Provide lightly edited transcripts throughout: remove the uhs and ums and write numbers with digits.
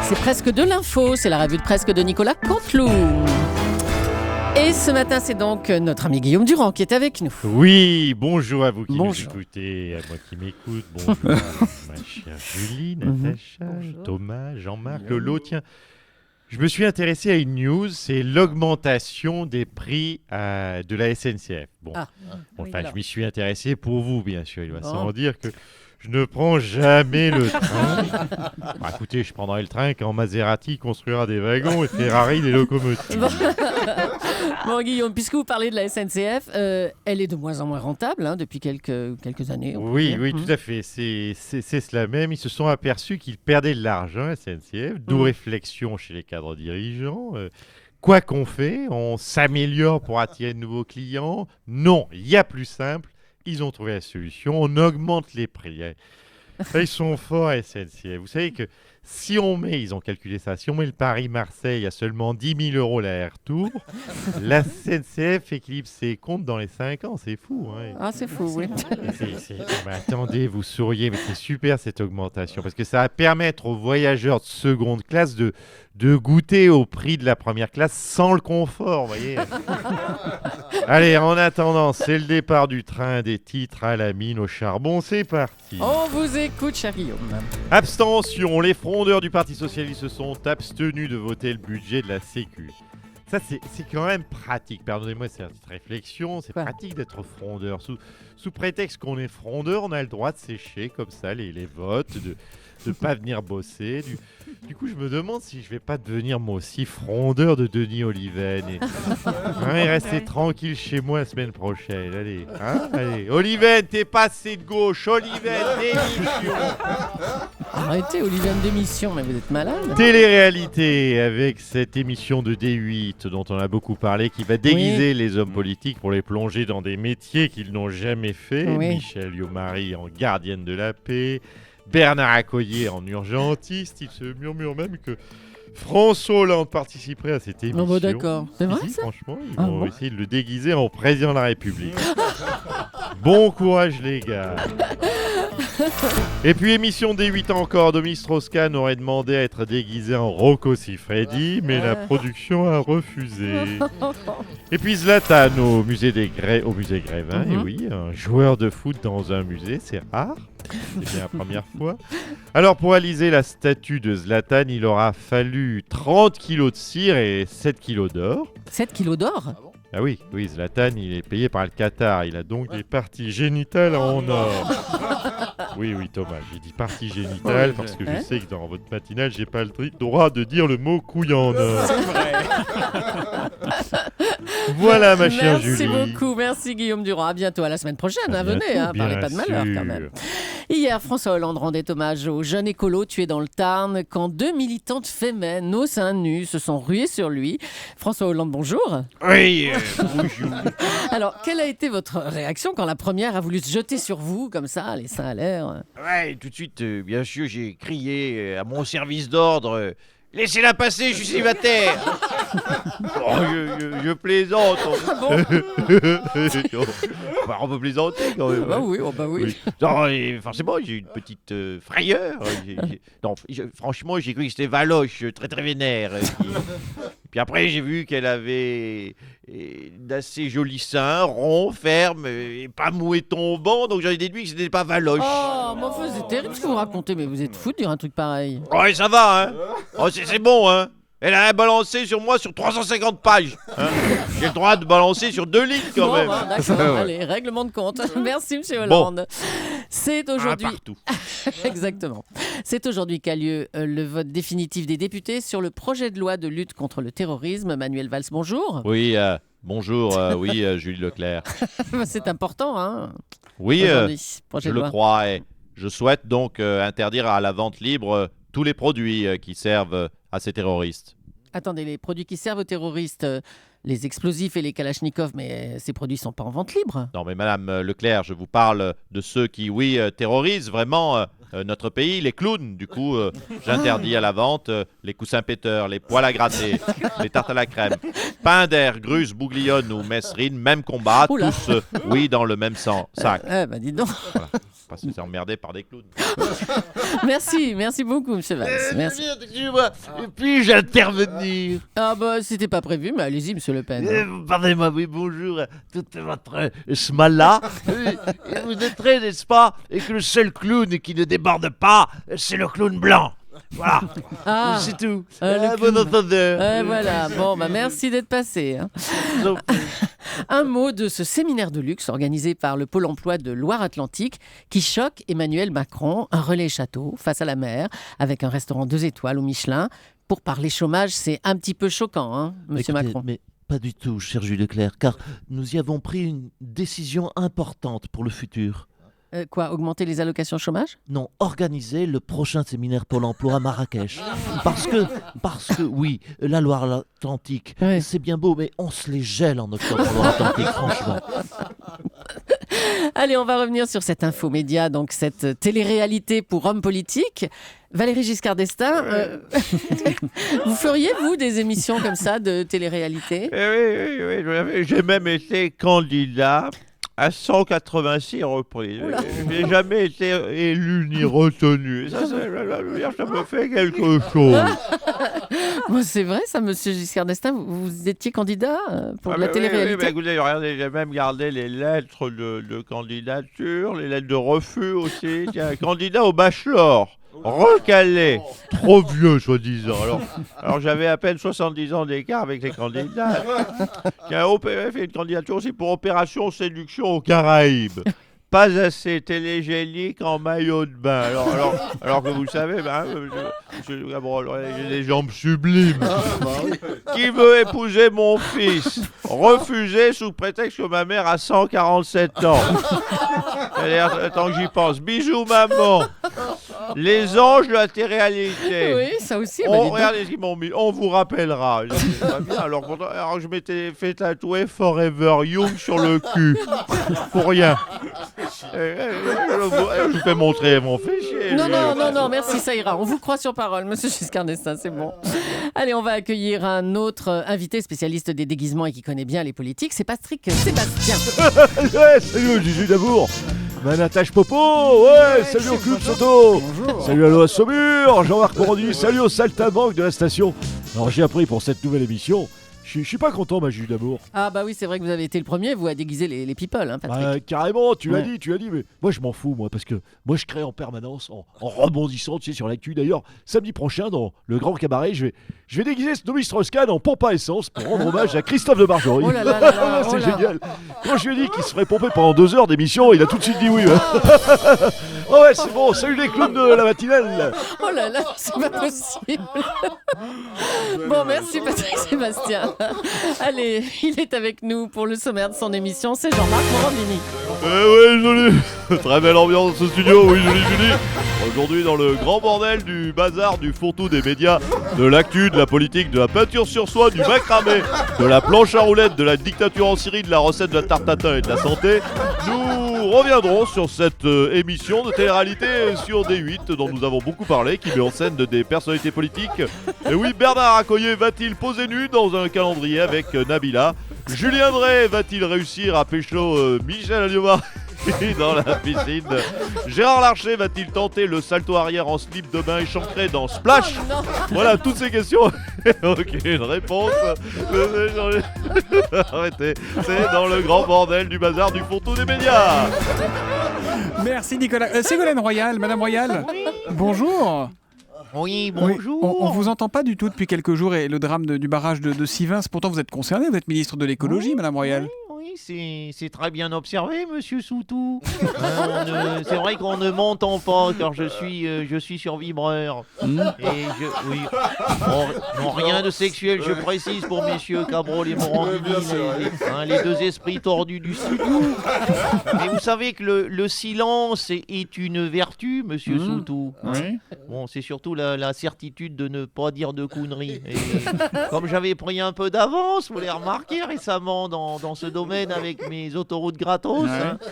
C'est presque de l'info, c'est la revue de presque de Nicolas Canteloup. Et ce matin, c'est donc notre ami Guillaume Durand qui est avec nous. Oui, bonjour à vous qui Bonjour. nous écoutez, à moi qui m'écoute, bonjour à ma chère Julie, Natacha, Thomas, Jean-Marc, Lolo. Tiens, je me suis intéressé à une news, c'est l'augmentation des prix de la SNCF. Bon, je m'y suis intéressé pour vous, bien sûr, il va sans dire que je ne prends jamais le train. Écoutez, je prendrai le train quand Maserati construira des wagons et Ferrari des locomotives. Bon, Guillaume, puisque vous parlez de la SNCF, elle est de moins en moins rentable depuis quelques années. Oui, tout à fait. C'est cela même. Ils se sont aperçus qu'ils perdaient de l'argent, la SNCF, d'où réflexion chez les cadres dirigeants. Quoi qu'on fait, on s'améliore pour attirer de nouveaux clients. Non, il y a plus simple. Ils ont trouvé la solution, on augmente les prix. Ils sont forts à SNCF. Vous savez que si on met, ils ont calculé ça, si on met le Paris-Marseille à seulement 10 000 € l'aller-retour, la SNCF équilibre ses comptes dans les 5 ans. C'est fou. Hein. Ah, c'est fou, oui. Attendez, vous souriez, mais c'est super cette augmentation parce que ça va permettre aux voyageurs de seconde classe de goûter au prix de la première classe sans le confort, vous voyez. Allez, en attendant, c'est le départ du train des titres à la mine au charbon, c'est parti. On vous écoute, cher Guillaume. Abstention, les frondeurs du Parti Socialiste se sont abstenus de voter le budget de la Sécu. Ça, c'est quand même pratique. Pardonnez-moi cette réflexion. C'est pratique d'être frondeur. Sous prétexte qu'on est frondeur, on a le droit de sécher comme ça les votes, de ne pas venir bosser. Du coup, je me demande si je ne vais pas devenir moi aussi frondeur de Denis Oliven. Et rester tranquille chez moi la semaine prochaine. Allez. Oliven, t'es passé de gauche. Oliven, démission. Arrêtez, Oliven, démission, mais vous êtes malade. Télé-réalité avec cette émission de D8 dont on a beaucoup parlé qui va déguiser les hommes politiques pour les plonger dans des métiers qu'ils n'ont jamais fait. Michel Yomari en gardienne de la paix, Bernard Accoyer en urgentiste. Il se murmure même que François Hollande participerait à cette émission. Non, d'accord. C'est vrai, ça ? Franchement, ils vont essayer de le déguiser en président de la République. Bon courage, les gars. Et puis, émission D8 encore. Dominique Strauss-Kahn aurait demandé à être déguisé en Rocco Siffredi, mais la production a refusé. Et puis, Zlatan au musée Grévin. Et oui, un joueur de foot dans un musée, c'est rare. C'est bien la première fois. Alors, pour réaliser la statue de Zlatan, il aura fallu 30 kilos de cire et 7 kilos d'or. 7 kilos d'or ? Ah oui, Zlatan, il est payé par le Qatar. Il a donc des parties génitales en or. Oui, Thomas, j'ai dit parties génitales parce que je sais que dans votre matinale, j'ai pas le droit de dire le mot couille en or. C'est vrai. Voilà, ma chère Julie. Merci beaucoup, merci Guillaume Durand. À bientôt, à la semaine prochaine. Venez, parlez pas de malheur quand même. Hier, François Hollande rendait hommage aux jeunes écolos tués dans le Tarn quand 2 militantes fémènes aux seins nus se sont ruées sur lui. François Hollande, bonjour. Oui, bonjour. Alors, quelle a été votre réaction quand la première a voulu se jeter sur vous, comme ça, les seins à l'air ? Ouais, tout de suite, bien sûr, j'ai crié à mon service d'ordre. Laissez-la passer, je suis célibataire. Je plaisante. On peut plaisanter quand même. Oui. Non, forcément, j'ai une petite frayeur. Franchement, j'ai cru que c'était Valoche, très très vénère. Puis après, j'ai vu qu'elle avait d'assez jolis seins, ronds, fermes, et pas mou et tombants. Donc j'en ai déduit que ce n'était pas Valoche. Oh, mais enfin, c'est terrible ce que vous racontez, mais vous êtes fou de dire un truc pareil. Ouais, ça va, hein. Oh, c'est bon, hein. Elle a balancé sur moi sur 350 pages. Hein. J'ai le droit de balancer sur 2 lignes quand même. D'accord, allez, règlement de compte. Merci, monsieur Hollande. C'est aujourd'hui... partout. Exactement. C'est aujourd'hui qu'a lieu le vote définitif des députés sur le projet de loi de lutte contre le terrorisme. Manuel Valls, bonjour. Oui, bonjour, Julie Leclerc. C'est important, hein. Oui, projet je de loi. le crois. Et je souhaite donc interdire à la vente libre tous les produits qui servent à ces terroristes. Attendez, les produits qui servent aux terroristes, les explosifs et les kalachnikovs, mais ces produits ne sont pas en vente libre. Non, mais Madame Leclerc, je vous parle de ceux qui, terrorisent vraiment notre pays, les clowns. Du coup, j'interdis à la vente les coussins péteurs, les poêles à gratter, les tartes à la crème, pain d'air, Grus, Bouglione ou Messrine, même combat, tous, dans le même sac. Dis donc. Voilà. pas se faire emmerder par des clowns. Merci beaucoup, monsieur Valls. Merci. Puis-je intervenir? Ah bah, c'était pas prévu, mais allez-y, monsieur Le Pen. Pardonnez-moi, oui, bonjour à toute votre smala. Vous noterez, n'est-ce pas, et que le seul clown qui ne déborde pas, c'est le clown blanc. Voilà, Ah, c'est tout. le Bon clown. entendeur. Voilà, bon, bah merci d'être passé. Hein. Un mot de ce séminaire de luxe organisé par le Pôle emploi de Loire-Atlantique qui choque Emmanuel Macron, un relais château face à la mer avec un restaurant 2 étoiles au Michelin. Pour parler chômage, c'est un petit peu choquant, hein, monsieur Écoutez, Macron. Mais pas du tout, cher Jules Leclerc, car nous y avons pris une décision importante pour le futur. Quoi, augmenter les allocations chômage? Non, organiser le prochain séminaire Pôle emploi à Marrakech. Parce que oui, la Loire-Atlantique, Ouais. c'est bien beau, mais on se les gèle en octobre en Loire-Atlantique, franchement. Allez, on va revenir sur cette infomédia, donc cette télé-réalité pour hommes politiques. Valéry Giscard d'Estaing, vous feriez, vous, des émissions comme ça de télé-réalité? Oui, j'ai même été candidat à 186 reprises. Je n'ai jamais été élu ni retenu. Ça me fait quelque chose. Bon, c'est vrai, ça, monsieur Giscard d'Estaing, vous étiez candidat pour la télé-réalité? Oui, écoutez, regardez, j'ai même gardé les lettres de candidature, les lettres de refus aussi. Tiens, candidat au bachelor. Recalé, trop vieux soi-disant. Alors j'avais à peine 70 ans d'écart avec les candidats. Tiens, OPF fait une candidature aussi pour opération séduction aux Caraïbes. Pas assez télégénique en maillot de bain. Alors que vous le savez, j'ai des jambes sublimes. Qui veut épouser mon fils? Refusé sous prétexte que ma mère a 147 ans. Attends que j'y pense. Bisous maman. Les anges de la télé-réalité. Oui, ça aussi. Regardez ce qu'ils m'ont mis. On vous rappellera. Alors je m'étais fait tatouer Forever Young sur le cul. Pour rien. Je vous fais montrer mon fichier. Non, merci, ça ira. On vous croit sur parole, monsieur Giscard d'Estaing, c'est bon. Allez, on va accueillir un autre invité spécialiste des déguisements et qui connaît bien les politiques. C'est Patrick Sébastien. Ouais, salut Gigi d'amour. Manatache Popo, ouais, salut au Club Soto. Salut à l'OA Saumur, Jean-Marc Morandi, salut au saltimbanque de la station. Alors j'ai appris pour cette nouvelle émission, je suis pas content, ma Gigi d'amour. Ah bah oui, c'est vrai que vous avez été le premier, vous, à déguiser les people, hein, Patrick. Carrément, tu l'as Ouais. dit, mais moi je m'en fous, moi, parce que moi je crée en permanence, en rebondissant, tu sais, sur l'actu. D'ailleurs, samedi prochain, dans le Grand Cabaret, je vais déguiser Snowy Strauss-Kahn en pompe à essence pour rendre hommage à Christophe de Margerie. Oh là là là là, C'est oh là. génial. Quand je lui ai dit qu'il se ferait pomper pendant 2 heures d'émission, il a tout de suite dit oui. Oh ouais, c'est bon, salut les clowns de la matinale. Oh là là, c'est pas possible. Bon, merci Patrick Sébastien. Allez, il est avec nous pour le sommaire de son émission, c'est Jean-Marc Morandini. Oui, joli. Très belle ambiance au studio, oui, joli. Aujourd'hui, dans le grand bordel du bazar, du fourre-tout des médias, de l'actu, de la politique, de la peinture sur soie, du macramé, de la planche à roulettes, de la dictature en Syrie, de la recette de la tarte tatin et de la santé, nous reviendrons sur cette émission de télé-réalité sur D8 dont nous avons beaucoup parlé, qui met en scène des personnalités politiques. Et oui, Bernard Accoyer va-t-il poser nu dans un calendrier avec Nabila? Julien Drey va-t-il réussir à pécho Michel Alliomar dans la piscine? Gérard Larcher va-t-il tenter le salto arrière en slip de bain échancré dans Splash? Voilà, toutes ces questions. Aucune réponse. Arrêtez. C'est dans le grand bordel du bazar du fourre-tout des médias. Merci Nicolas. Ségolène Royal, Madame Royal. Bonjour. Oui, Oui, bonjour. on vous entend pas du tout depuis quelques jours et le drame du barrage de Sivins. Pourtant, vous êtes concerné, vous êtes ministre de l'écologie, Madame Royal. Oui, c'est très bien observé, monsieur Soutou. C'est vrai qu'on ne m'entend pas car je suis sur vibreur. Et oui. Non, rien de sexuel, je précise pour messieurs Cabrol et Morandini, les deux esprits tordus du studio. Mais vous savez que le silence est une vertu, monsieur Soutou. Oui. Bon, c'est surtout la certitude de ne pas dire de conneries. Et comme j'avais pris un peu d'avance, vous l'avez remarqué récemment dans ce domaine avec mes autoroutes gratos,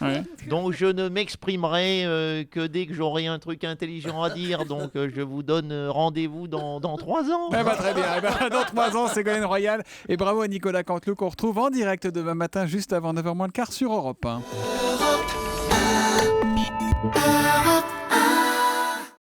Ouais. donc je ne m'exprimerai que dès que j'aurai un truc intelligent à dire. Donc je vous donne rendez-vous dans 3 ans. Eh ben, très bien. Eh ben, dans 3 ans, Ségolène Royal. Et bravo à Nicolas Canteloup qu'on retrouve en direct demain matin, juste avant 9h moins le quart sur Europe 1. Europe